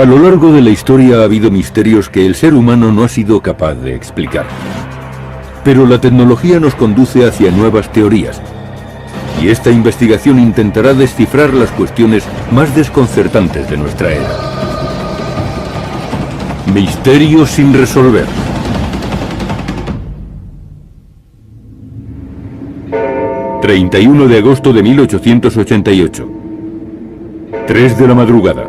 A lo largo de la historia ha habido misterios que el ser humano no ha sido capaz de explicar. Pero la tecnología nos conduce hacia nuevas teorías, y esta investigación intentará descifrar las cuestiones más desconcertantes de nuestra era. Misterios sin resolver. ...31 de agosto de 1888... ...3 de la madrugada...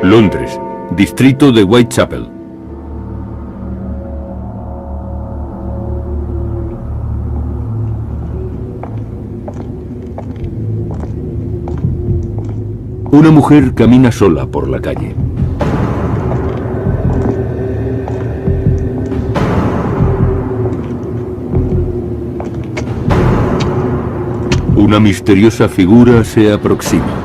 Londres, distrito de Whitechapel. Una mujer camina sola por la calle. Una misteriosa figura se aproxima.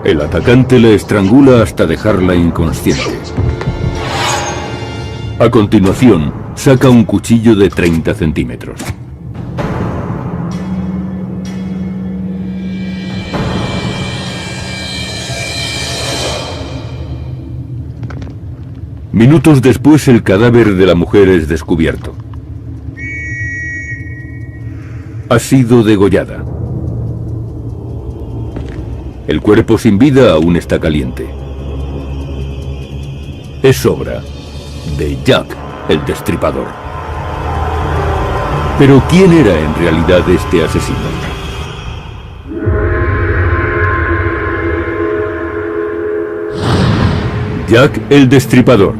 El atacante la estrangula hasta dejarla inconsciente. A continuación, saca un cuchillo de 30 centímetros. Minutos después, el cadáver de la mujer es descubierto. Ha sido degollada. El cuerpo sin vida aún está caliente. Es obra de Jack el Destripador. Pero ¿quién era en realidad este asesino? Jack el Destripador.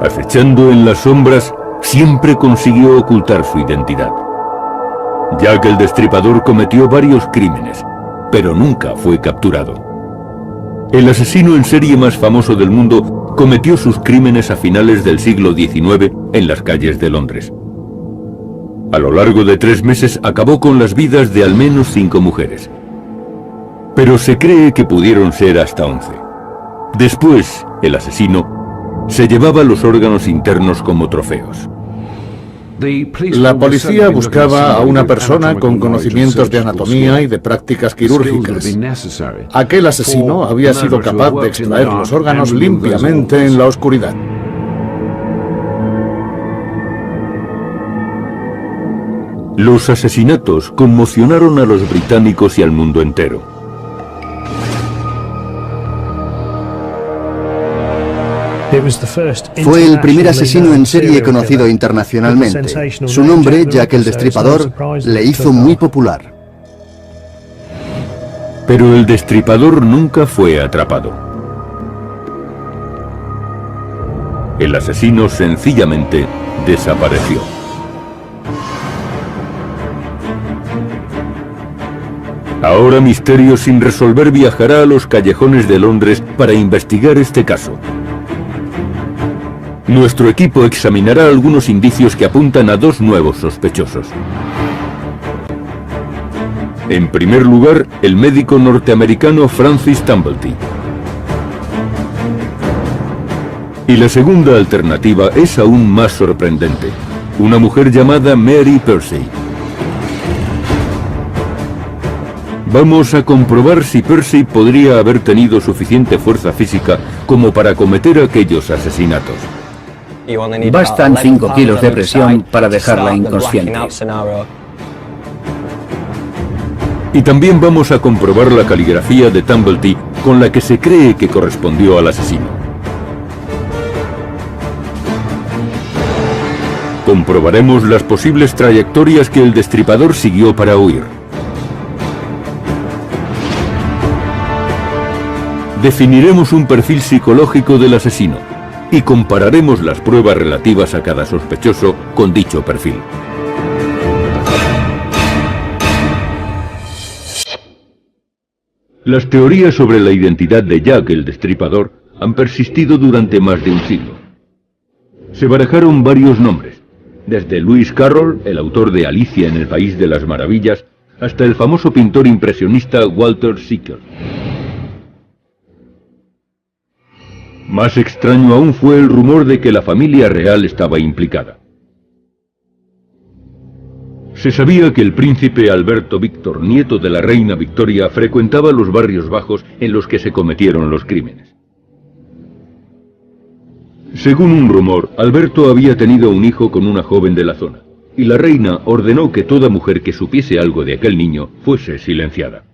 Acechando en las sombras, siempre consiguió ocultar su identidad. Jack el Destripador cometió varios crímenes, pero nunca fue capturado. El asesino en serie más famoso del mundo cometió sus crímenes a finales del siglo XIX en las calles de Londres. A lo largo de 3 meses acabó con las vidas de al menos 5 mujeres. Pero se cree que pudieron ser hasta 11. Después, el asesino se llevaba los órganos internos como trofeos. La policía buscaba a una persona con conocimientos de anatomía y de prácticas quirúrgicas. Aquel asesino había sido capaz de extraer los órganos limpiamente en la oscuridad. Los asesinatos conmocionaron a los británicos y al mundo entero. Fue el primer asesino en serie conocido internacionalmente. Su nombre, Jack el Destripador, le hizo muy popular. Pero el Destripador nunca fue atrapado. El asesino sencillamente desapareció. Ahora Misterio sin resolver viajará a los callejones de Londres para investigar este caso. Nuestro equipo examinará algunos indicios que apuntan a 2 nuevos sospechosos. En primer lugar, el médico norteamericano Francis Tumblety. Y la segunda alternativa es aún más sorprendente. Una mujer llamada Mary Percy. Vamos a comprobar si Percy podría haber tenido suficiente fuerza física como para cometer aquellos asesinatos. Bastan 5 kilos de presión para dejarla inconsciente. Y también vamos a comprobar la caligrafía de Tumblety con la que se cree que correspondió al asesino. Comprobaremos las posibles trayectorias que el Destripador siguió para huir. Definiremos un perfil psicológico del asesino y compararemos las pruebas relativas a cada sospechoso con dicho perfil. Las teorías sobre la identidad de Jack el Destripador han persistido durante más de un siglo. Se barajaron varios nombres, desde Lewis Carroll, el autor de Alicia en el País de las Maravillas, hasta el famoso pintor impresionista Walter Sickert. Más extraño aún fue el rumor de que la familia real estaba implicada. Se sabía que el príncipe Alberto Víctor, nieto de la reina Victoria, frecuentaba los barrios bajos en los que se cometieron los crímenes. Según un rumor, Alberto había tenido un hijo con una joven de la zona, y la reina ordenó que toda mujer que supiese algo de aquel niño fuese silenciada.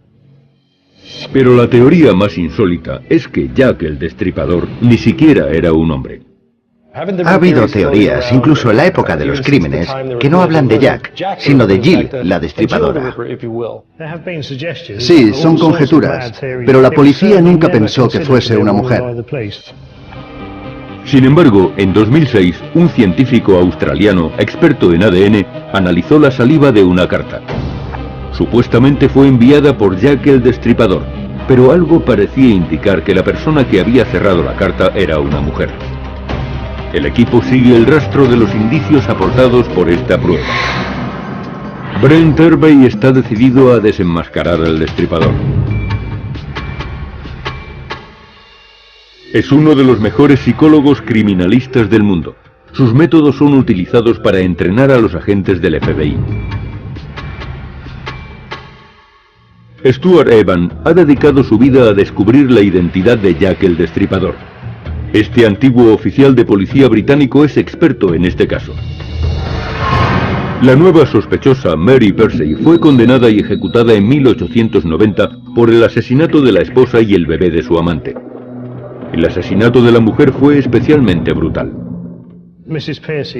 Pero la teoría más insólita es que Jack el Destripador ni siquiera era un hombre. Ha habido teorías, incluso en la época de los crímenes, que no hablan de Jack, sino de Jill, la destripadora. Sí, son conjeturas, pero la policía nunca pensó que fuese una mujer. Sin embargo, en 2006, un científico australiano, experto en ADN, analizó la saliva de una carta. Supuestamente fue enviada por Jack el Destripador, pero algo parecía indicar que la persona que había cerrado la carta era una mujer. El equipo sigue el rastro de los indicios aportados por esta prueba. Brent Hervey está decidido a desenmascarar al Destripador. Es uno de los mejores psicólogos criminalistas del mundo. Sus métodos son utilizados para entrenar a los agentes del FBI. Stuart Evan ha dedicado su vida a descubrir la identidad de Jack el Destripador. Este antiguo oficial de policía británico es experto en este caso. La nueva sospechosa, Mary Percy, fue condenada y ejecutada en 1890 por el asesinato de la esposa y el bebé de su amante. El asesinato de la mujer fue especialmente brutal.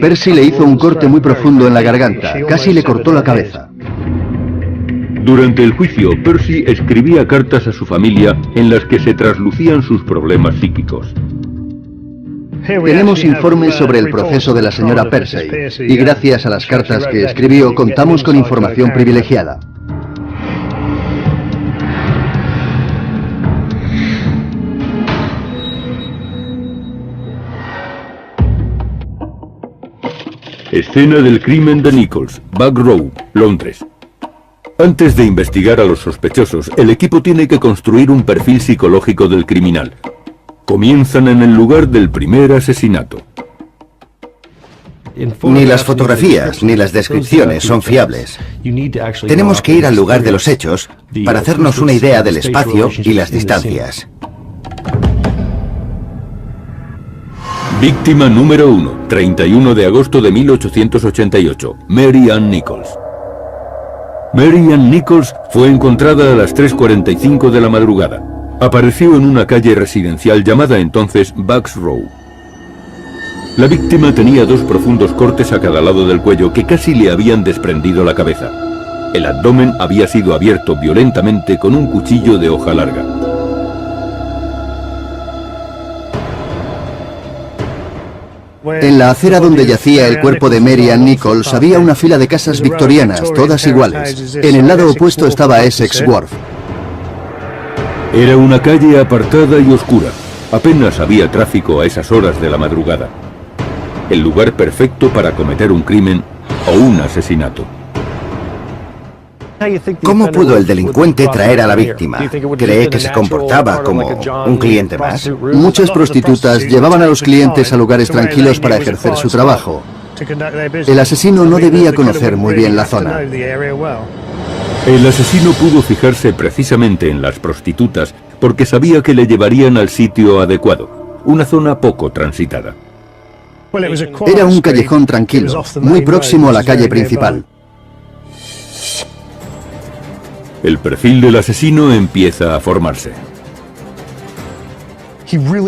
Percy le hizo un corte muy profundo en la garganta, casi le cortó la cabeza. Durante el juicio, Percy escribía cartas a su familia en las que se traslucían sus problemas psíquicos. Tenemos informes sobre el proceso de la señora Percy, y gracias a las cartas que escribió contamos con información privilegiada. Escena del crimen de Nichols, Back Row, Londres. Antes de investigar a los sospechosos, el equipo tiene que construir un perfil psicológico del criminal. Comienzan en el lugar del primer asesinato. Ni las fotografías ni las descripciones son fiables. Tenemos que ir al lugar de los hechos para hacernos una idea del espacio y las distancias. Víctima número 1, 31 de agosto de 1888, Mary Ann Nichols. Mary Ann Nichols fue encontrada a las 3:45 de la madrugada. Apareció en una calle residencial llamada entonces Bucks Row. La víctima tenía 2 profundos cortes a cada lado del cuello que casi le habían desprendido la cabeza. El abdomen había sido abierto violentamente con un cuchillo de hoja larga. En la acera donde yacía el cuerpo de Mary Ann Nichols había una fila de casas victorianas, todas iguales. En el lado opuesto estaba Essex Wharf. Era una calle apartada y oscura. Apenas había tráfico a esas horas de la madrugada. El lugar perfecto para cometer un crimen o un asesinato. ¿Cómo pudo el delincuente traer a la víctima? ¿Cree que se comportaba como un cliente más? Muchas prostitutas llevaban a los clientes a lugares tranquilos para ejercer su trabajo. El asesino no debía conocer muy bien la zona. El asesino pudo fijarse precisamente en las prostitutas porque sabía que le llevarían al sitio adecuado, una zona poco transitada. Era un callejón tranquilo, muy próximo a la calle principal. El perfil del asesino empieza a formarse.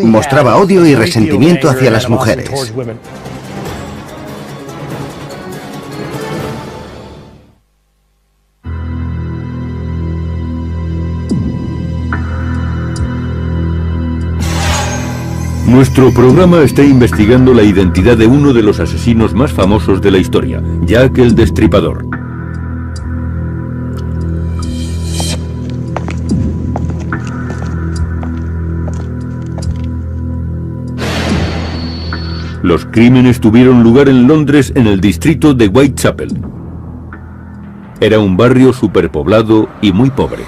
Mostraba odio y resentimiento hacia las mujeres. Nuestro programa está investigando la identidad de uno de los asesinos más famosos de la historia, Jack el Destripador. Los crímenes tuvieron lugar en Londres en el distrito de Whitechapel. Era un barrio superpoblado y muy pobre.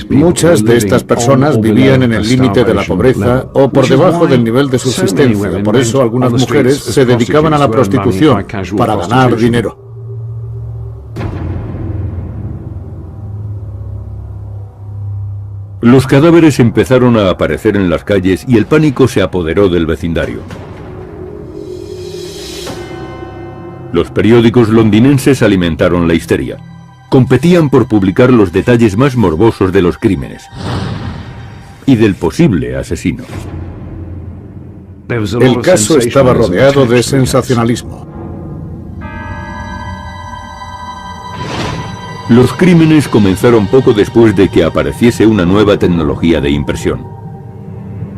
Muchas de estas personas vivían en el límite de la pobreza o por debajo del nivel de subsistencia. Por eso algunas mujeres se dedicaban a la prostitución para ganar dinero. Los cadáveres empezaron a aparecer en las calles y el pánico se apoderó del vecindario. Los periódicos londinenses alimentaron la histeria. Competían por publicar los detalles más morbosos de los crímenes y del posible asesino. El caso estaba rodeado de sensacionalismo. Los crímenes comenzaron poco después de que apareciese una nueva tecnología de impresión.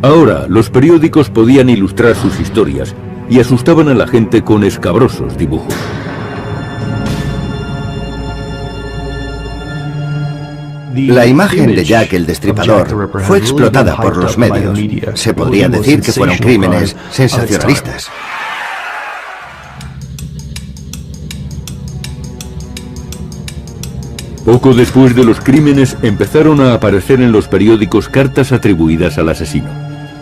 Ahora, los periódicos podían ilustrar sus historias y asustaban a la gente con escabrosos dibujos. La imagen de Jack el Destripador fue explotada por los medios. Se podría decir que fueron crímenes sensacionalistas. Poco después de los crímenes empezaron a aparecer en los periódicos cartas atribuidas al asesino.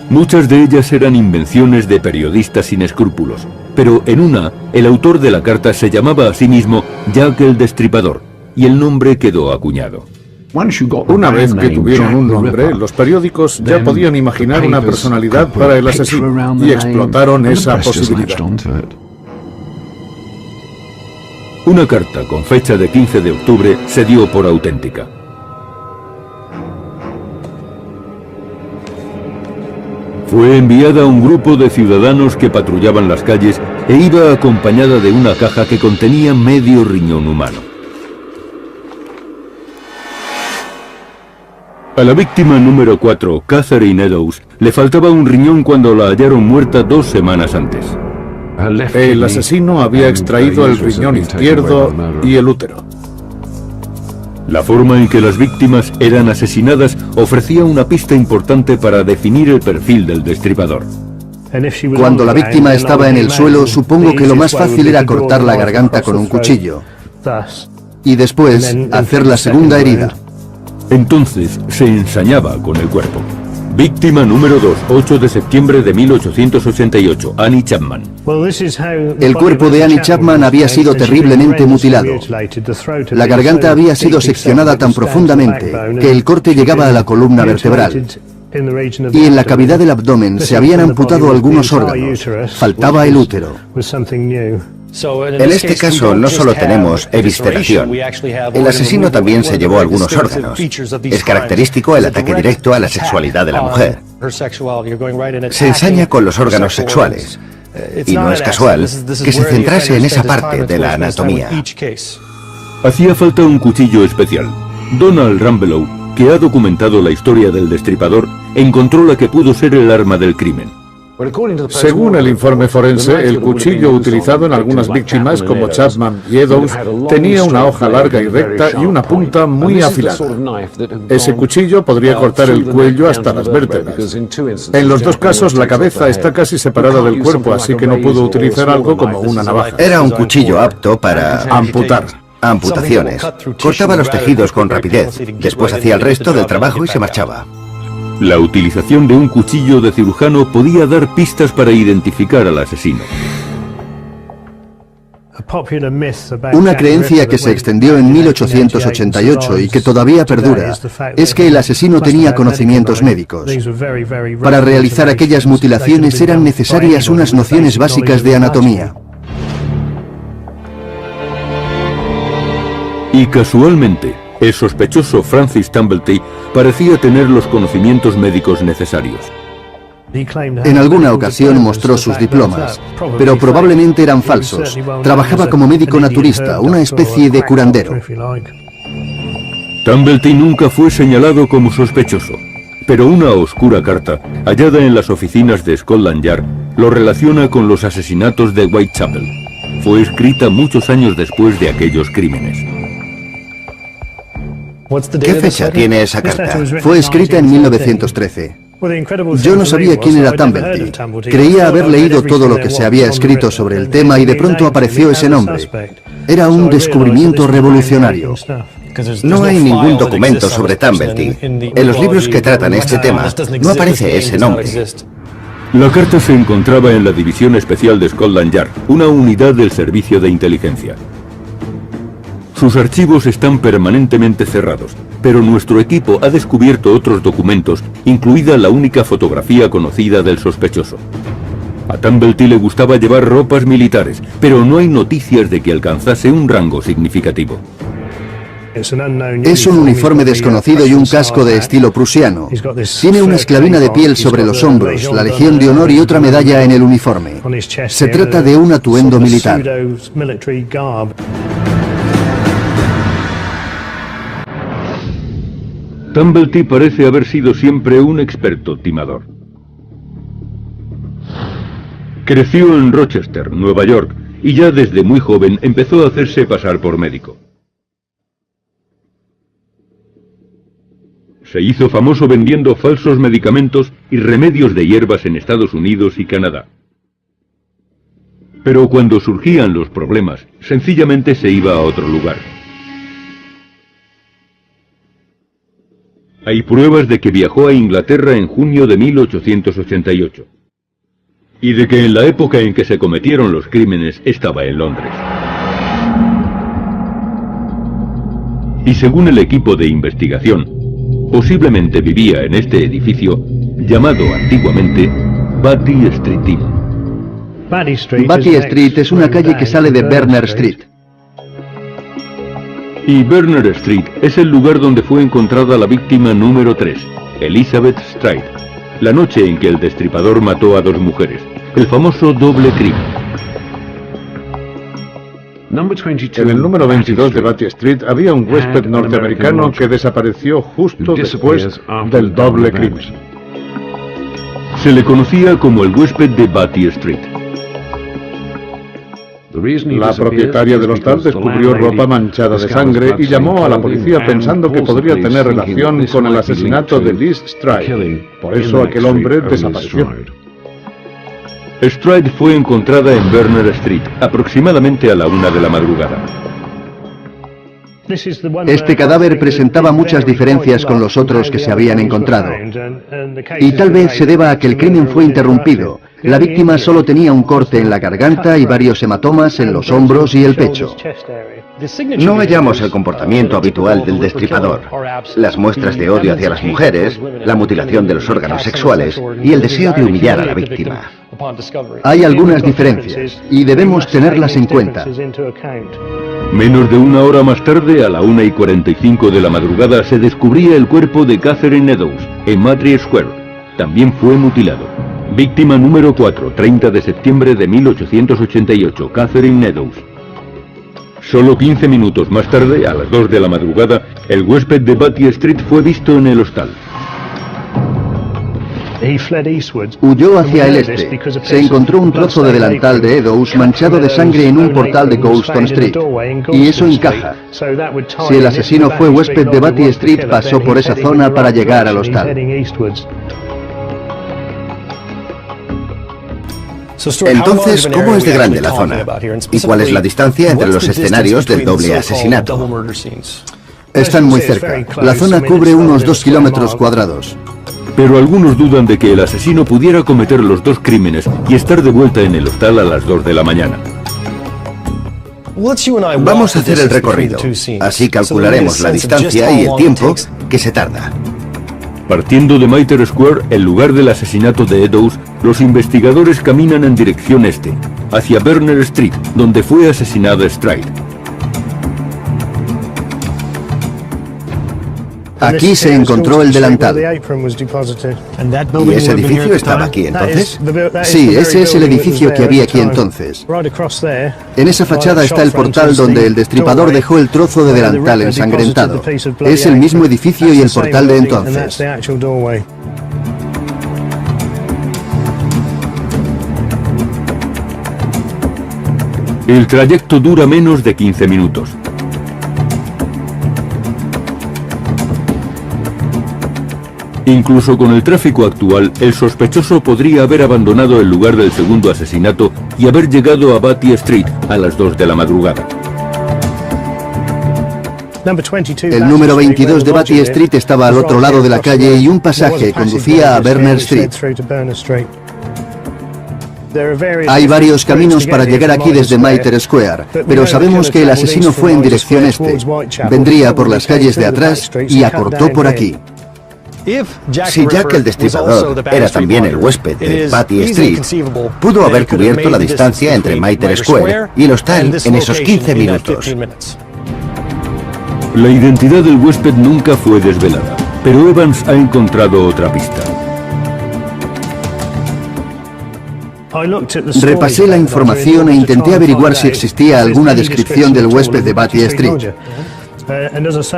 Muchas de ellas eran invenciones de periodistas sin escrúpulos, pero en una, el autor de la carta se llamaba a sí mismo Jack el Destripador, y el nombre quedó acuñado. Una vez que tuvieron un nombre, los periódicos ya podían imaginar una personalidad para el asesino y explotaron esa posibilidad. Una carta con fecha de 15 de octubre se dio por auténtica. Fue enviada a un grupo de ciudadanos que patrullaban las calles e iba acompañada de una caja que contenía medio riñón humano. A la víctima número 4, Catherine Eddowes, le faltaba un riñón cuando la hallaron muerta 2 semanas antes. El asesino había extraído el riñón izquierdo y el útero. La forma en que las víctimas eran asesinadas ofrecía una pista importante para definir el perfil del destripador. Cuando la víctima estaba en el suelo, supongo que lo más fácil era cortar la garganta con un cuchillo y después hacer la segunda herida. Entonces se ensañaba con el cuerpo. Víctima número 2, 8 de septiembre de 1888, Annie Chapman. El cuerpo de Annie Chapman había sido terriblemente mutilado. La garganta había sido seccionada tan profundamente que el corte llegaba a la columna vertebral. Y en la cavidad del abdomen se habían amputado algunos órganos. Faltaba el útero. En este caso no solo tenemos evisceración. El asesino también se llevó algunos órganos. Es característico el ataque directo a la sexualidad de la mujer. Se ensaña con los órganos sexuales. Y no es casual que se centrase en esa parte de la anatomía. Hacía falta un cuchillo especial. Donald Rambelow, que ha documentado la historia del destripador, encontró la que pudo ser el arma del crimen. Según el informe forense, el cuchillo utilizado en algunas víctimas como Chapman y Eddowes tenía una hoja larga y recta y una punta muy afilada. Ese cuchillo podría cortar el cuello hasta las vértebras. En los dos casos la cabeza está casi separada del cuerpo, así que no pudo utilizar algo como una navaja. Era un cuchillo apto para amputar. Amputaciones. Cortaba los tejidos con rapidez. Después hacía el resto del trabajo y se marchaba. La utilización de un cuchillo de cirujano podía dar pistas para identificar al asesino. Una creencia que se extendió en 1888 y que todavía perdura es que el asesino tenía conocimientos médicos. Para realizar aquellas mutilaciones eran necesarias unas nociones básicas de anatomía. Y casualmente, el sospechoso Francis Tumblety parecía tener los conocimientos médicos necesarios. En alguna ocasión mostró sus diplomas, pero probablemente eran falsos. Trabajaba como médico naturista, una especie de curandero. Tumblety nunca fue señalado como sospechoso, pero una oscura carta, hallada en las oficinas de Scotland Yard, lo relaciona con los asesinatos de Whitechapel. Fue escrita muchos años después de aquellos crímenes. ¿Qué fecha tiene esa carta? Fue escrita en 1913. Yo no sabía quién era Tumblety. Creía haber leído todo lo que se había escrito sobre el tema y de pronto apareció ese nombre. Era un descubrimiento revolucionario. No hay ningún documento sobre Tumblety. En los libros que tratan este tema no aparece ese nombre. La carta se encontraba en la División Especial de Scotland Yard, una unidad del Servicio de Inteligencia. Sus archivos están permanentemente cerrados, pero nuestro equipo ha descubierto otros documentos, incluida la única fotografía conocida del sospechoso. A Tumblety le gustaba llevar ropas militares, pero no hay noticias de que alcanzase un rango significativo. Es un uniforme desconocido y un casco de estilo prusiano. Tiene una esclavina de piel sobre los hombros, la Legión de Honor y otra medalla en el uniforme. Se trata de un atuendo militar. Tumblety parece haber sido siempre un experto timador. Creció en Rochester, Nueva York, y ya desde muy joven empezó a hacerse pasar por médico. Se hizo famoso vendiendo falsos medicamentos y remedios de hierbas en Estados Unidos y Canadá. Pero cuando surgían los problemas, sencillamente se iba a otro lugar. Hay pruebas de que viajó a Inglaterra en junio de 1888 y de que en la época en que se cometieron los crímenes estaba en Londres. Y según el equipo de investigación, posiblemente vivía en este edificio llamado antiguamente Batty Street Inn. Batty Street es una calle que sale de Berners Street. Y Berners Street es el lugar donde fue encontrada la víctima número 3, Elizabeth Stride, la noche en que el destripador mató a 2 mujeres, el famoso doble crimen. En el número 22 de Batty Street había un huésped norteamericano que desapareció justo después del doble crimen. Se le conocía como el huésped de Batty Street. La propietaria del hostal descubrió ropa manchada de sangre y llamó a la policía pensando que podría tener relación con el asesinato de Liz Stride. Por eso aquel hombre desapareció. Stride fue encontrada en Berners Street, aproximadamente a la 1 de la madrugada. Este cadáver presentaba muchas diferencias con los otros que se habían encontrado. Y tal vez se deba a que el crimen fue interrumpido. La víctima solo tenía un corte en la garganta y varios hematomas en los hombros y el pecho. No hallamos el comportamiento habitual del destripador, las muestras de odio hacia las mujeres, la mutilación de los órganos sexuales y el deseo de humillar a la víctima. Hay algunas diferencias y debemos tenerlas en cuenta. Menos de una hora más tarde, a la 1:45 de la madrugada, se descubría el cuerpo de Catherine Eddowes en Madrid Square. También fue mutilado. Víctima número 4, 30 de septiembre de 1888, Catherine Eddowes. Solo 15 minutos más tarde, a las 2 de la madrugada, el huésped de Batty Street fue visto en el hostal. Huyó hacia el este. Se encontró un trozo de delantal de Eddowes manchado de sangre en un portal de Goulston Street. Y eso encaja. Si el asesino fue huésped de Batty Street, pasó por esa zona para llegar al hostal. Entonces, ¿cómo es de grande la zona? ¿Y cuál es la distancia entre los escenarios del doble asesinato? Están muy cerca. La zona cubre unos 2 kilómetros cuadrados. Pero algunos dudan de que el asesino pudiera cometer los 2 crímenes y estar de vuelta en el hostal a las 2 de la mañana. Vamos a hacer el recorrido, así calcularemos la distancia y el tiempo que se tarda. Partiendo de Mitre Square, el lugar del asesinato de Eddowes, los investigadores caminan en dirección este, hacia Berners Street, donde fue asesinada Stride. Aquí se encontró el delantal. ¿Y ese edificio estaba aquí entonces? Sí, ese es el edificio que había aquí entonces. En esa fachada está el portal donde el destripador dejó el trozo de delantal ensangrentado. Es el mismo edificio y el portal de entonces. El trayecto dura menos de 15 minutos. Incluso con el tráfico actual, el sospechoso podría haber abandonado el lugar del segundo asesinato y haber llegado a Batty Street a las 2 de la madrugada. El número 22 de Batty Street estaba al otro lado de la calle y un pasaje conducía a Berners Street. Hay varios caminos para llegar aquí desde Mitre Square, pero sabemos que el asesino fue en dirección este. Vendría por las calles de atrás y acortó por aquí. Si Jack el Destripador era también el huésped de Batty Street, pudo haber cubierto la distancia entre Mitre Square y el hostal en esos 15 minutos. La identidad del huésped nunca fue desvelada, pero Evans ha encontrado otra pista. Repasé la información e intenté averiguar si existía alguna descripción del huésped de Batty Street.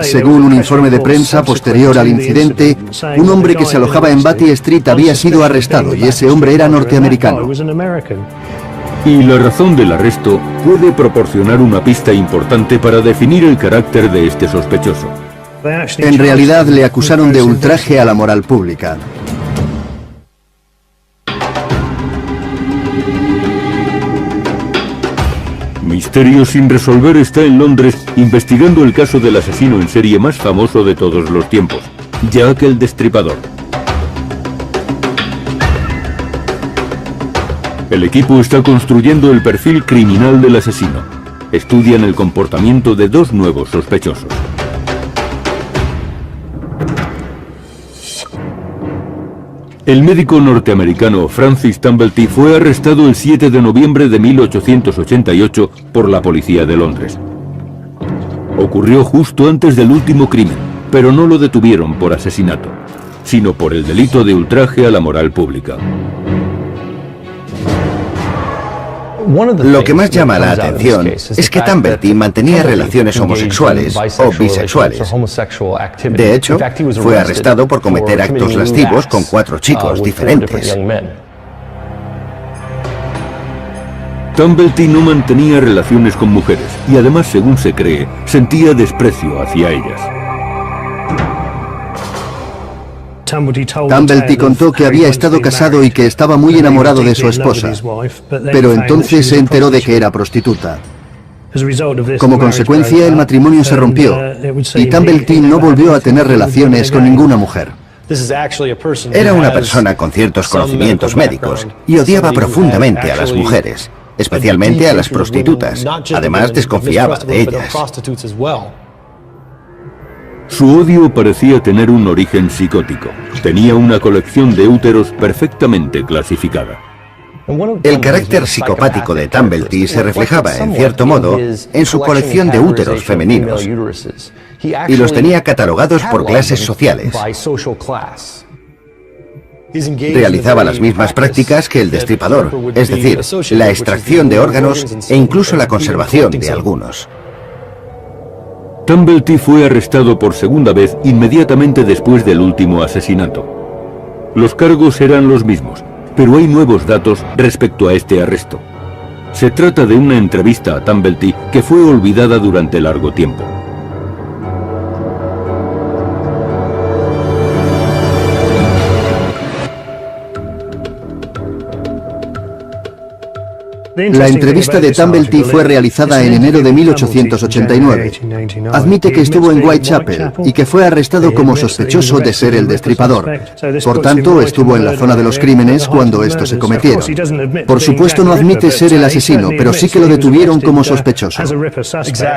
Según un informe de prensa posterior al incidente, un hombre que se alojaba en Batty Street había sido arrestado y ese hombre era norteamericano. Y la razón del arresto puede proporcionar una pista importante para definir el carácter de este sospechoso. En realidad le acusaron de ultraje a la moral pública. Misterio sin resolver está en Londres investigando el caso del asesino en serie más famoso de todos los tiempos, Jack el Destripador. El equipo está construyendo el perfil criminal del asesino. Estudian el comportamiento de 2 nuevos sospechosos. El médico norteamericano Francis Tumblety fue arrestado el 7 de noviembre de 1888 por la policía de Londres. Ocurrió justo antes del último crimen, pero no lo detuvieron por asesinato, sino por el delito de ultraje a la moral pública. Lo que más llama la atención es que Tumblety mantenía relaciones homosexuales o bisexuales. De hecho, fue arrestado por cometer actos lascivos con 4 chicos diferentes. Tumblety no mantenía relaciones con mujeres y además, según se cree, sentía desprecio hacia ellas. Tumblety contó que había estado casado y que estaba muy enamorado de su esposa, pero entonces se enteró de que era prostituta. Como consecuencia, el matrimonio se rompió y Tumblety no volvió a tener relaciones con ninguna mujer. Era una persona con ciertos conocimientos médicos y odiaba profundamente a las mujeres, especialmente a las prostitutas. Además, desconfiaba de ellas. Su odio parecía tener un origen psicótico. Tenía una colección de úteros perfectamente clasificada. El carácter psicopático de Tumblety se reflejaba, en cierto modo, en su colección de úteros femeninos, y los tenía catalogados por clases sociales. Realizaba las mismas prácticas que el destripador, es decir, la extracción de órganos e incluso la conservación de algunos. Tumblety fue arrestado por segunda vez inmediatamente después del último asesinato. Los cargos eran los mismos, pero hay nuevos datos respecto a este arresto. Se trata de una entrevista a Tumblety que fue olvidada durante largo tiempo. La entrevista de Tumblety fue realizada en enero de 1889. Admite que estuvo en Whitechapel y que fue arrestado como sospechoso de ser el destripador. Por tanto, estuvo en la zona de los crímenes cuando estos se cometieron. Por supuesto, no admite ser el asesino, pero sí que lo detuvieron como sospechoso.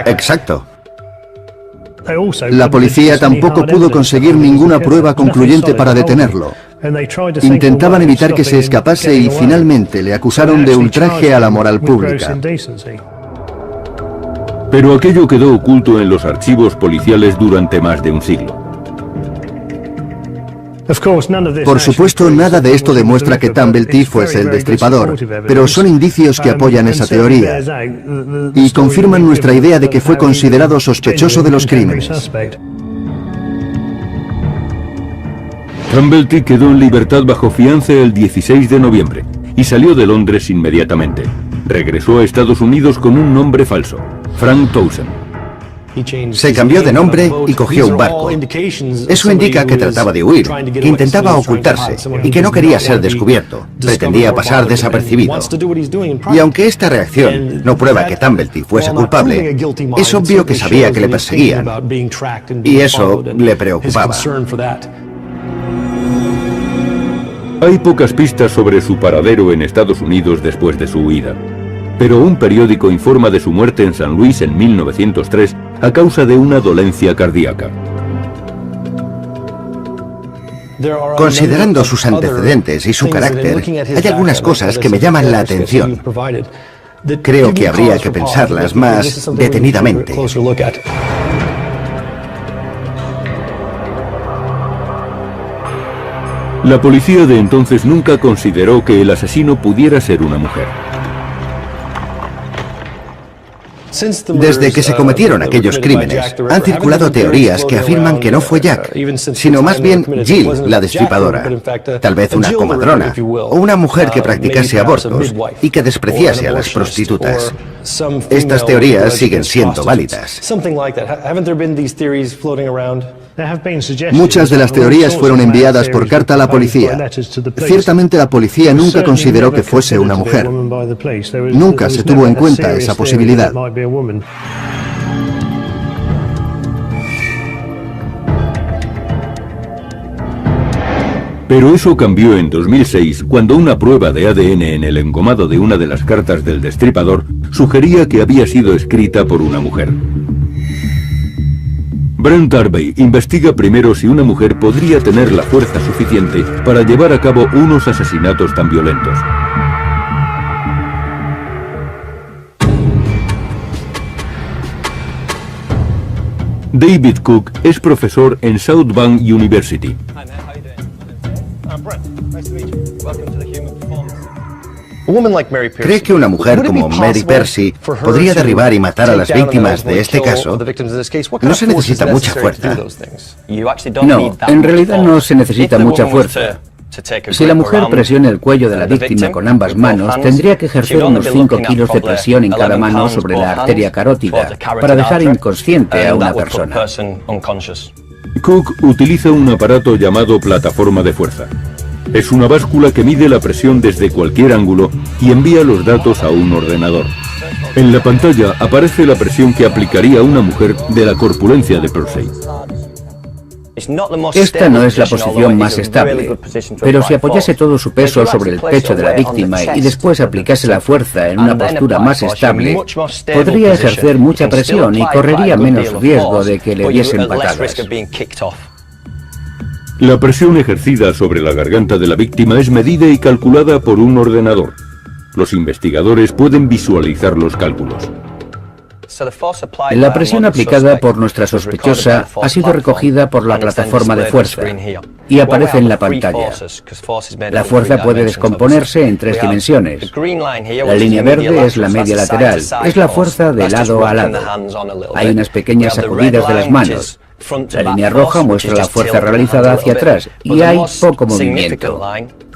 Exacto. La policía tampoco pudo conseguir ninguna prueba concluyente para detenerlo. Intentaban evitar que se escapase y finalmente le acusaron de ultraje a la moral pública. Pero aquello quedó oculto en los archivos policiales durante más de un siglo. Por supuesto, nada de esto demuestra que Tumblety fuese el destripador, pero son indicios que apoyan esa teoría y confirman nuestra idea de que fue considerado sospechoso de los crímenes. Tumblety quedó en libertad bajo fianza el 16 de noviembre y salió de Londres inmediatamente. Regresó a Estados Unidos con un nombre falso, Frank Townsend. Se cambió de nombre y cogió un barco. Eso indica que trataba de huir, que intentaba ocultarse y que no quería ser descubierto. Pretendía pasar desapercibido. Y aunque esta reacción no prueba que Tumblety fuese culpable, es obvio que sabía que le perseguían. Y eso le preocupaba. Hay pocas pistas sobre su paradero en Estados Unidos después de su huida. Pero un periódico informa de su muerte en San Luis en 1903 a causa de una dolencia cardíaca. Considerando sus antecedentes y su carácter, hay algunas cosas que me llaman la atención. Creo que habría que pensarlas más detenidamente. La policía de entonces nunca consideró que el asesino pudiera ser una mujer. Desde que se cometieron aquellos crímenes, han circulado teorías que afirman que no fue Jack, sino más bien Jill, la destripadora. Tal vez una comadrona, o una mujer que practicase abortos y que despreciase a las prostitutas. Estas teorías siguen siendo válidas. Muchas de las teorías fueron enviadas por carta a la policía. Ciertamente la policía nunca consideró que fuese una mujer. Nunca se tuvo en cuenta esa posibilidad. Pero eso cambió en 2006 cuando una prueba de ADN en el engomado de una de las cartas del destripador sugería que había sido escrita por una mujer. Brent Harvey investiga primero si una mujer podría tener la fuerza suficiente para llevar a cabo unos asesinatos tan violentos. David Cook es profesor en South Bank University. ¿Cree que una mujer como Mary Percy podría derribar y matar a las víctimas de este caso? No se necesita mucha fuerza. No, en realidad no se necesita mucha fuerza. Si la mujer presiona el cuello de la víctima con ambas manos, tendría que ejercer unos 5 kilos de presión en cada mano sobre la arteria carótida para dejar inconsciente a una persona. Cook utiliza un aparato llamado plataforma de fuerza. Es una báscula que mide la presión desde cualquier ángulo y envía los datos a un ordenador. En la pantalla aparece la presión que aplicaría una mujer de la corpulencia de Percy. Esta no es la posición más estable, pero si apoyase todo su peso sobre el pecho de la víctima y después aplicase la fuerza en una postura más estable, podría ejercer mucha presión y correría menos riesgo de que le diesen patadas. La presión ejercida sobre la garganta de la víctima es medida y calculada por un ordenador. Los investigadores pueden visualizar los cálculos. La presión aplicada por nuestra sospechosa ha sido recogida por la plataforma de fuerza y aparece en la pantalla. La fuerza puede descomponerse en 3 dimensiones. La línea verde es la media lateral, es la fuerza de lado a lado. Hay unas pequeñas sacudidas de las manos. La línea roja muestra la fuerza realizada hacia atrás y hay poco movimiento.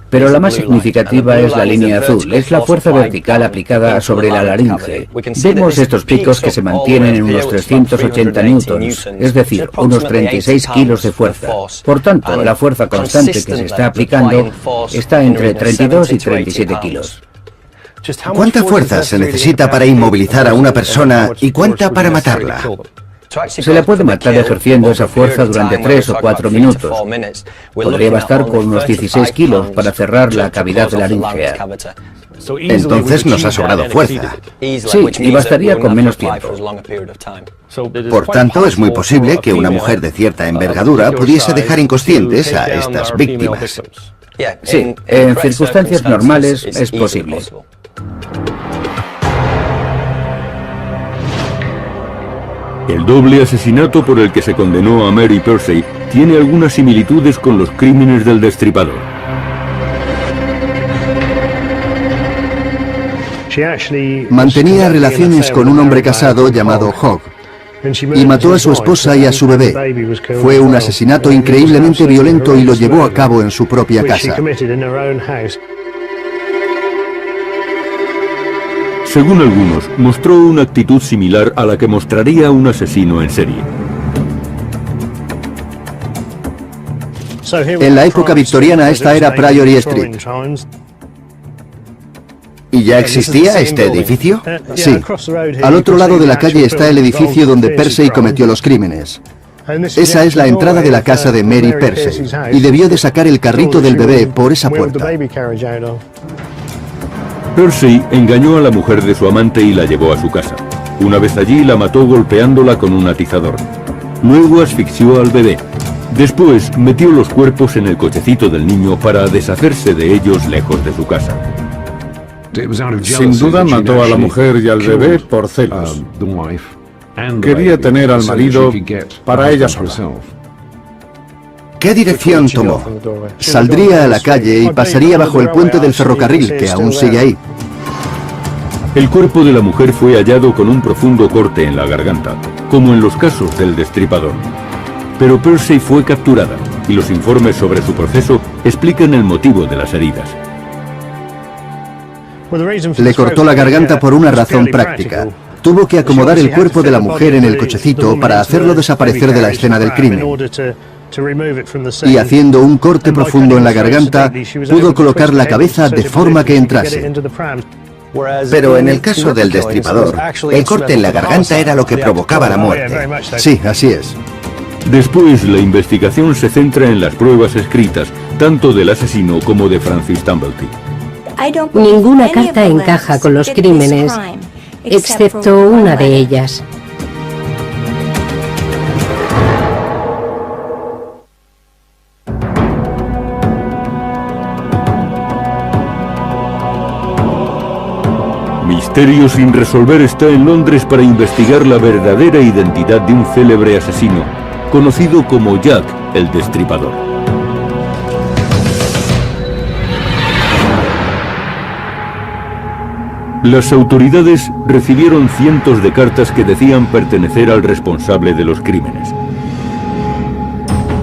Pero la más significativa es la línea azul, es la fuerza vertical aplicada sobre la laringe. Vemos estos picos que se mantienen en unos 380 newtons, es decir, unos 36 kilos de fuerza. Por tanto, la fuerza constante que se está aplicando está entre 32 y 37 kilos. ¿Cuánta fuerza se necesita para inmovilizar a una persona y cuánta para matarla? Se la puede matar ejerciendo esa fuerza durante 3 o 4 minutos. Podría bastar con unos 16 kilos para cerrar la cavidad laríngea. Entonces nos ha sobrado fuerza. Sí, y bastaría con menos tiempo. Por tanto, es muy posible que una mujer de cierta envergadura pudiese dejar inconscientes a estas víctimas. Sí, en circunstancias normales es posible. El doble asesinato por el que se condenó a Mary Percy tiene algunas similitudes con los crímenes del destripador. Mantenía relaciones con un hombre casado llamado Hogg y mató a su esposa y a su bebé. Fue un asesinato increíblemente violento y lo llevó a cabo en su propia casa. Según algunos, mostró una actitud similar a la que mostraría un asesino en serie. En la época victoriana esta era Priory Street. ¿Y ya existía este edificio? Sí. Al otro lado de la calle está el edificio donde Persey cometió los crímenes. Esa es la entrada de la casa de Mary Persey, y debió de sacar el carrito del bebé por esa puerta. Persey engañó a la mujer de su amante y la llevó a su casa. Una vez allí la mató golpeándola con un atizador. Luego asfixió al bebé. Después metió los cuerpos en el cochecito del niño para deshacerse de ellos lejos de su casa. Sin duda mató a la mujer y al bebé por celos. Quería tener al marido para ella sola. ¿Qué dirección tomó? Saldría a la calle y pasaría bajo el puente del ferrocarril, que aún sigue ahí. El cuerpo de la mujer fue hallado con un profundo corte en la garganta, como en los casos del destripador. Pero Persey fue capturada, y los informes sobre su proceso explican el motivo de las heridas. Le cortó la garganta por una razón práctica. Tuvo que acomodar el cuerpo de la mujer en el cochecito para hacerlo desaparecer de la escena del crimen. Y haciendo un corte profundo en la garganta, pudo colocar la cabeza de forma que entrase. Pero en el caso del destripador, el corte en la garganta era lo que provocaba la muerte. Sí, así es. Después, la investigación se centra en las pruebas escritas, tanto del asesino como de Francis Tumblety. Ninguna carta encaja con los crímenes, excepto una de ellas. Misterio sin resolver está en Londres para investigar la verdadera identidad de un célebre asesino, conocido como Jack el Destripador. Las autoridades recibieron cientos de cartas que decían pertenecer al responsable de los crímenes.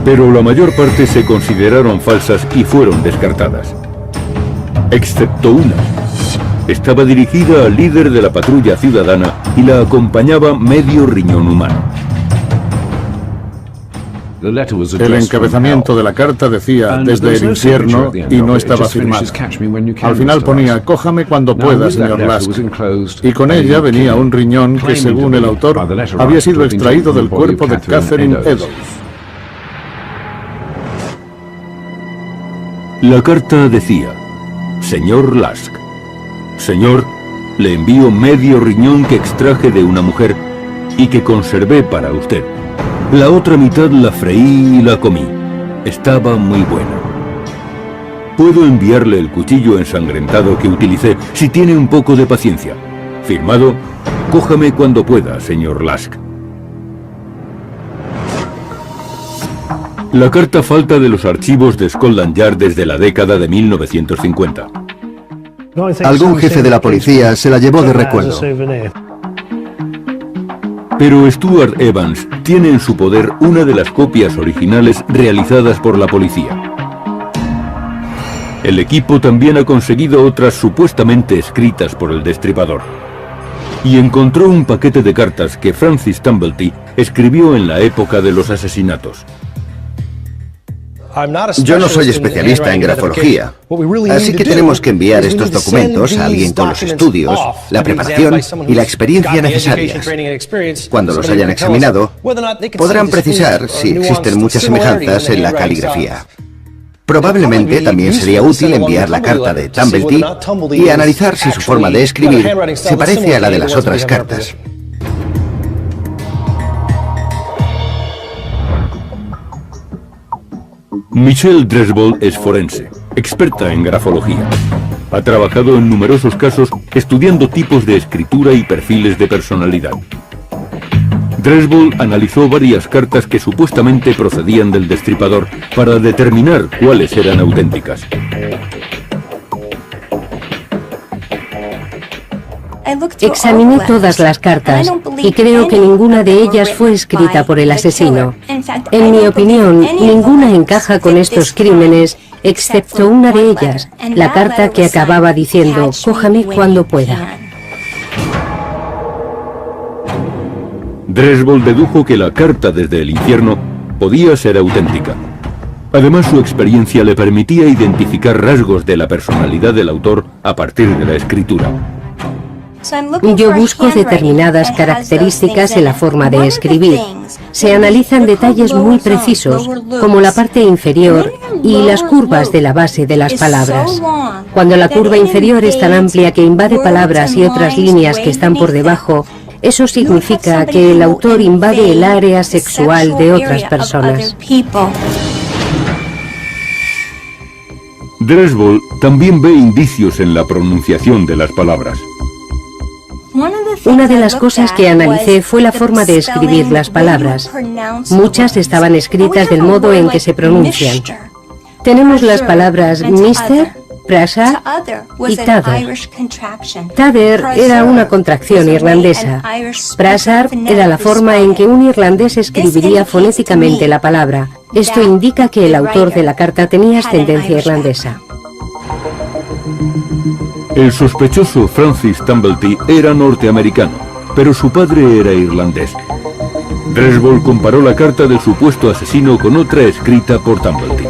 Pero la mayor parte se consideraron falsas y fueron descartadas. Excepto una. Estaba dirigida al líder de la patrulla ciudadana y la acompañaba medio riñón humano. El encabezamiento de la carta decía desde el infierno y no estaba firmado. Al final ponía, cójame cuando pueda, señor Lask. Y con ella venía un riñón que, según el autor, había sido extraído del cuerpo de Catherine Eddowes. La carta decía, señor Lask, señor, le envío medio riñón que extraje de una mujer y que conservé para usted. La otra mitad la freí y la comí. Estaba muy buena. Puedo enviarle el cuchillo ensangrentado que utilicé si tiene un poco de paciencia. Firmado, cójame cuando pueda, señor Lask. La carta falta de los archivos de Scotland Yard desde la década de 1950. Algún jefe de la policía se la llevó de recuerdo. Pero Stuart Evans tiene en su poder una de las copias originales realizadas por la policía. El equipo también ha conseguido otras supuestamente escritas por el destripador. Y encontró un paquete de cartas que Francis Tumblety escribió en la época de los asesinatos. Yo no soy especialista en grafología, así que tenemos que enviar estos documentos a alguien con los estudios, la preparación y la experiencia necesarias. Cuando los hayan examinado, podrán precisar si existen muchas semejanzas en la caligrafía. Probablemente también sería útil enviar la carta de Tumblety y analizar si su forma de escribir se parece a la de las otras cartas. Michelle Dresbol es forense, experta en grafología. Ha trabajado en numerosos casos estudiando tipos de escritura y perfiles de personalidad. Dresbol analizó varias cartas que supuestamente procedían del destripador para determinar cuáles eran auténticas. Examiné todas las cartas y creo que ninguna de ellas fue escrita por el asesino. En mi opinión, ninguna encaja con estos crímenes, excepto una de ellas, la carta que acababa diciendo, cójame cuando pueda. Dresbol dedujo que la carta desde el infierno podía ser auténtica. Además, su experiencia le permitía identificar rasgos de la personalidad del autor a partir de la escritura. Yo busco determinadas características en la forma de escribir. Se analizan detalles muy precisos, como la parte inferior y las curvas de la base de las palabras. Cuando la curva inferior es tan amplia que invade palabras y otras líneas que están por debajo, eso significa que el autor invade el área sexual de otras personas. Dresbol también ve indicios en la pronunciación de las palabras. Una de las cosas que analicé fue la forma de escribir las palabras. Muchas estaban escritas del modo en que se pronuncian. Tenemos las palabras Mr., Prasad y Tather. Tather era una contracción irlandesa. Prasad era la forma en que un irlandés escribiría fonéticamente la palabra. Esto indica que el autor de la carta tenía ascendencia irlandesa. El sospechoso Francis Tumblety era norteamericano, pero su padre era irlandés. Dresbol comparó la carta del supuesto asesino con otra escrita por Tumblety.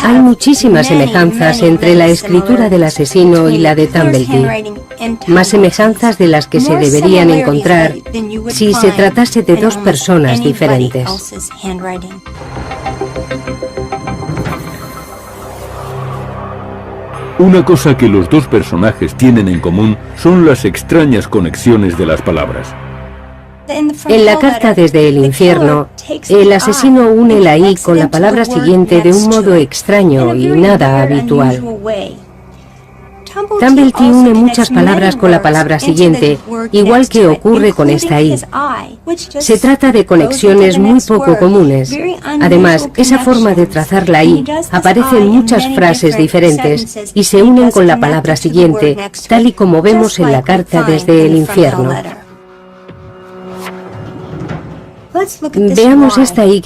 Hay muchísimas semejanzas entre la escritura del asesino y la de Tumblety. Más semejanzas de las que se deberían encontrar si se tratase de dos personas diferentes. Una cosa que los dos personajes tienen en común son las extrañas conexiones de las palabras. En la carta desde el infierno, el asesino une la I con la palabra siguiente de un modo extraño y nada habitual. Tumblety une muchas palabras con la palabra siguiente, igual que ocurre con esta I. Se trata de conexiones muy poco comunes. Además, esa forma de trazar la I aparece en muchas frases diferentes y se unen con la palabra siguiente, tal y como vemos en la carta desde el infierno. Veamos esta Y.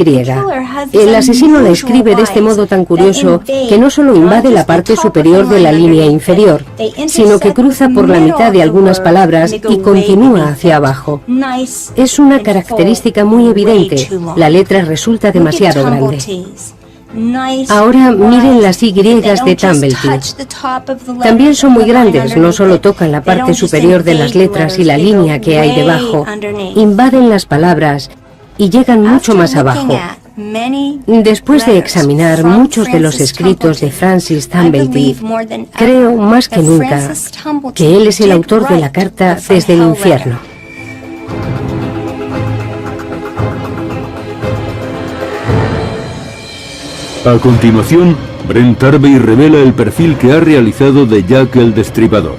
El asesino la escribe de este modo tan curioso que no solo invade la parte superior de la línea inferior, sino que cruza por la mitad de algunas palabras y continúa hacia abajo. Es una característica muy evidente. La letra resulta demasiado grande. Ahora miren las Y de Tumblety. También son muy grandes, no solo tocan la parte superior de las letras y la línea que hay debajo, invaden las palabras y llegan mucho más abajo. Después de examinar muchos de los escritos de Francis Tumblety, creo más que nunca que él es el autor de la carta desde el infierno. A continuación, Brent Tarvey revela el perfil que ha realizado de Jack el Destripador.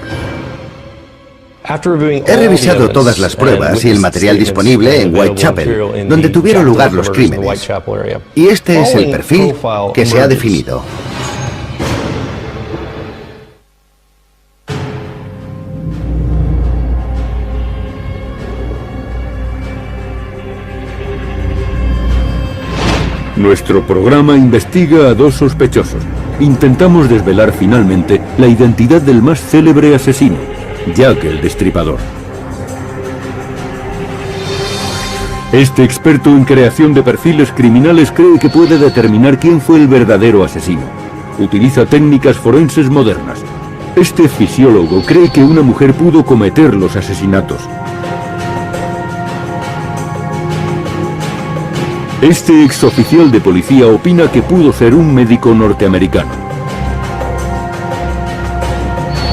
He revisado todas las pruebas y el material disponible en Whitechapel, donde tuvieron lugar los crímenes. Y este es el perfil que se ha definido. Nuestro programa investiga a dos sospechosos. Intentamos desvelar finalmente la identidad del más célebre asesino, Jack el Destripador. Este experto en creación de perfiles criminales cree que puede determinar quién fue el verdadero asesino. Utiliza técnicas forenses modernas. Este fisiólogo cree que una mujer pudo cometer los asesinatos. Este exoficial de policía opina que pudo ser un médico norteamericano.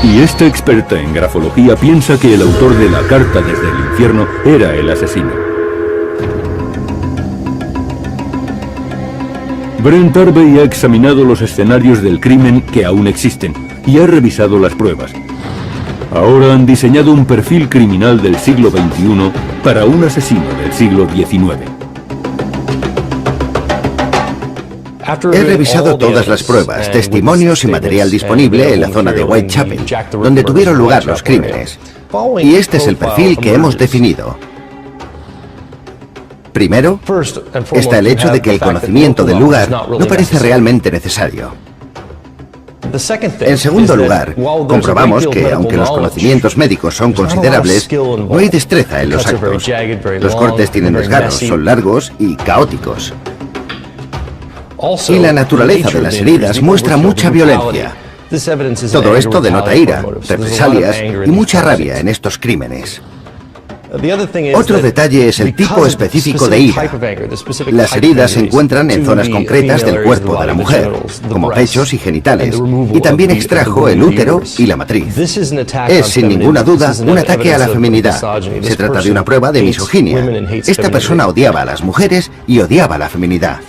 Y esta experta en grafología piensa que el autor de la carta desde el infierno era el asesino. Brent Tarvey ha examinado los escenarios del crimen que aún existen y ha revisado las pruebas. Ahora han diseñado un perfil criminal del siglo XXI para un asesino del siglo XIX. He revisado todas las pruebas, testimonios y material disponible en la zona de Whitechapel, donde tuvieron lugar los crímenes. Y este es el perfil que hemos definido. Primero, está el hecho de que el conocimiento del lugar no parece realmente necesario. En segundo lugar, comprobamos que, aunque los conocimientos médicos son considerables, no hay destreza en los actos. Los cortes tienen desgarros, son largos y caóticos. Y la naturaleza de las heridas muestra mucha violencia. Todo esto denota ira, represalias y mucha rabia en estos crímenes. Otro detalle es el tipo específico de ira. Las heridas se encuentran en zonas concretas del cuerpo de la mujer, como pechos y genitales, y también extrajo el útero y la matriz. Es, sin ninguna duda, un ataque a la feminidad. Se trata de una prueba de misoginia. Esta persona odiaba a las mujeres y odiaba a la feminidad.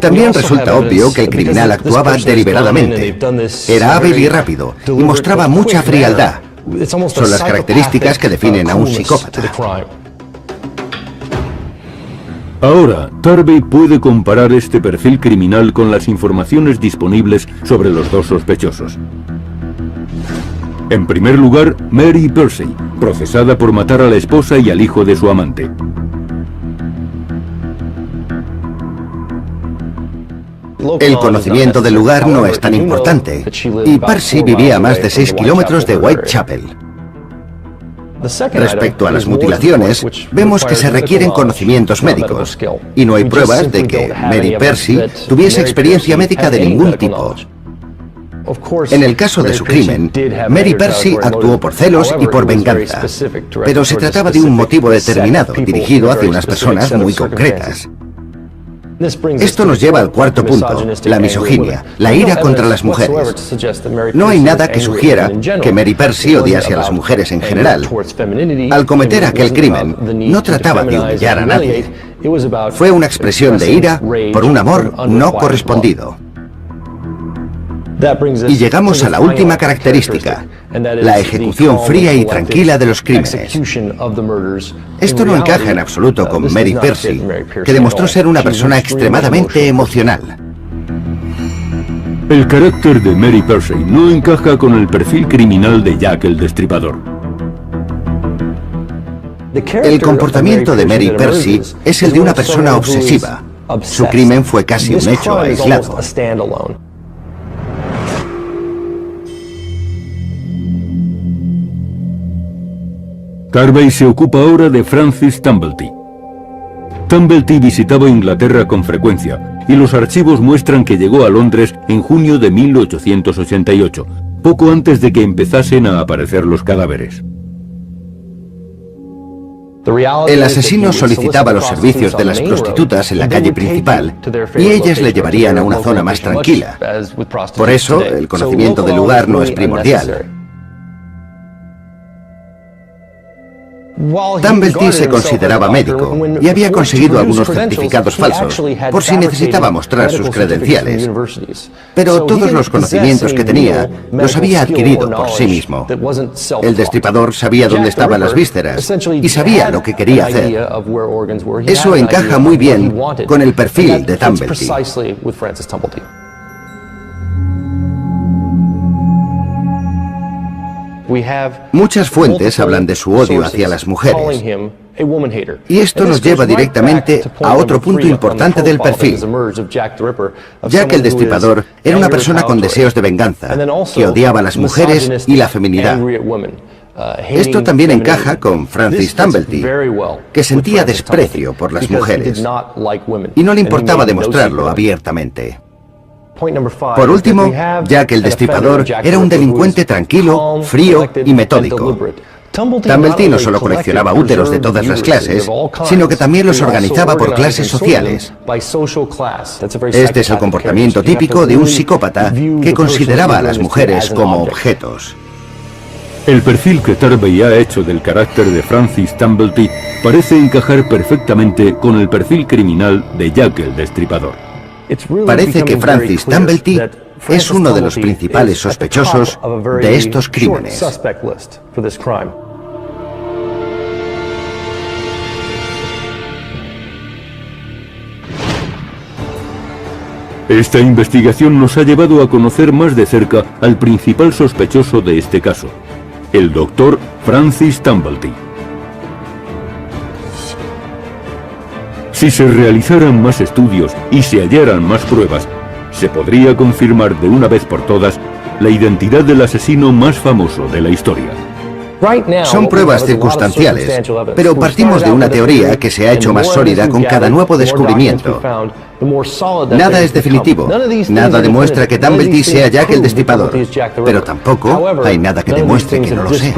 También resulta obvio que el criminal actuaba deliberadamente. Era hábil y rápido, y mostraba mucha frialdad. Son las características que definen a un psicópata. Ahora, Tarvey puede comparar este perfil criminal con las informaciones disponibles sobre los dos sospechosos. En primer lugar, Mary Percy, procesada por matar a la esposa y al hijo de su amante. El conocimiento del lugar no es tan importante, y Percy vivía a más de 6 kilómetros de Whitechapel. Respecto a las mutilaciones, vemos que se requieren conocimientos médicos, y no hay pruebas de que Mary Percy tuviese experiencia médica de ningún tipo. En el caso de su crimen, Mary Percy actuó por celos y por venganza, pero se trataba de un motivo determinado, dirigido hacia unas personas muy concretas. Esto nos lleva al cuarto punto, la misoginia, la ira contra las mujeres. No hay nada que sugiera que Mary Percy odiase a las mujeres en general. Al cometer aquel crimen, no trataba de humillar a nadie. Fue una expresión de ira por un amor no correspondido. Y llegamos a la última característica, la ejecución fría y tranquila de los crímenes. Esto no encaja en absoluto con Mary Percy, que demostró ser una persona extremadamente emocional. El carácter de Mary Percy no encaja con el perfil criminal de Jack el Destripador. El comportamiento de Mary Percy es el de una persona obsesiva. Su crimen fue casi un hecho aislado. Tarvey se ocupa ahora de Francis Tumblety. Tumblety visitaba Inglaterra con frecuencia y los archivos muestran que llegó a Londres en junio de 1888, poco antes de que empezasen a aparecer los cadáveres. El asesino solicitaba los servicios de las prostitutas en la calle principal y ellas le llevarían a una zona más tranquila. Por eso, el conocimiento del lugar no es primordial. Tumblety se consideraba médico y había conseguido algunos certificados falsos, por si necesitaba mostrar sus credenciales. Pero todos los conocimientos que tenía los había adquirido por sí mismo. El destripador sabía dónde estaban las vísceras y sabía lo que quería hacer. Eso encaja muy bien con el perfil de Tumblety. Muchas fuentes hablan de su odio hacia las mujeres. Y esto nos lleva directamente a otro punto importante del perfil. Jack el Destripador era una persona con deseos de venganza, que odiaba a las mujeres y la feminidad. Esto también encaja con Francis Tumblety, que sentía desprecio por las mujeres y no le importaba demostrarlo abiertamente. Por último, Jack el Destripador era un delincuente tranquilo, frío y metódico. Tumblety no solo coleccionaba úteros de todas las clases, sino que también los organizaba por clases sociales. Este es el comportamiento típico de un psicópata que consideraba a las mujeres como objetos. El perfil que Tarvey ha hecho del carácter de Francis Tumblety parece encajar perfectamente con el perfil criminal de Jack el Destripador. Parece que Francis Tumblety es uno de los principales sospechosos de estos crímenes. Esta investigación nos ha llevado a conocer más de cerca al principal sospechoso de este caso, el doctor Francis Tumblety. Si se realizaran más estudios y se hallaran más pruebas, se podría confirmar de una vez por todas la identidad del asesino más famoso de la historia. Son pruebas circunstanciales, pero partimos de una teoría que se ha hecho más sólida con cada nuevo descubrimiento. Nada es definitivo, nada demuestra que Dumblety sea Jack el Destripador, pero tampoco hay nada que demuestre que no lo sea.